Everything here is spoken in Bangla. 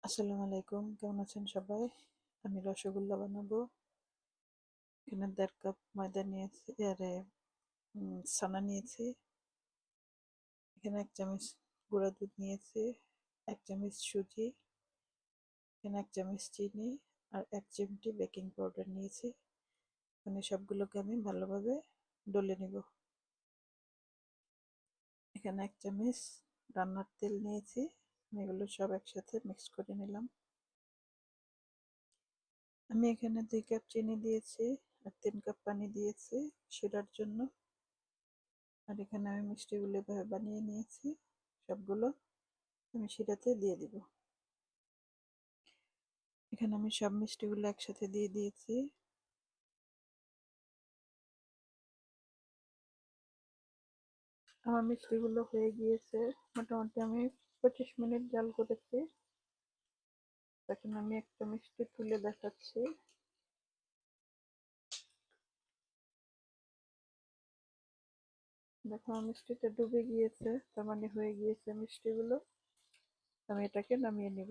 আসসালামু আলাইকুম, কেমন আছেন সবাই? আমি রসগোল্লা বানাবো। এখানে ১.৫ কাপ ময়দা নিয়েছি, ছানা নিয়েছি। এখানে ১ চামচ গুঁড়া দুধ নিয়েছি, ১ চামচ সুজি, এখানে ১ চামচ চিনি আর ১ চিমটি বেকিং পাউডার নিয়েছি। এখানে সবগুলোকে আমি ভালোভাবে ডলে নিব। এখানে ১ চামচ রান্নার তেল নিয়েছি। আমি এগুলো সব একসাথে মিক্স করে নিলাম। আমি এখানে ২ কাপ চিনি দিয়েছি আর ৩ কাপ পানি দিয়েছি শিরার জন্য। আর এখানে আমি মিষ্টিগুলো এভাবে বানিয়ে নিয়েছি। সবগুলো আমি শিরাতে দিয়ে দিব। এখানে আমি সব মিষ্টিগুলো একসাথে দিয়ে দিয়েছি। আমার মিষ্টিগুলো হয়ে গিয়েছে। মোটামুটি আমি ২৫ মিনিট জাল করেছি। এখন আমি একটা মিষ্টি তুলে দেখাচ্ছি। দেখো আমার মিষ্টিটা ডুবে গিয়েছে, তার মানে হয়ে গিয়েছে মিষ্টিগুলো। আমি এটাকে নামিয়ে নিব।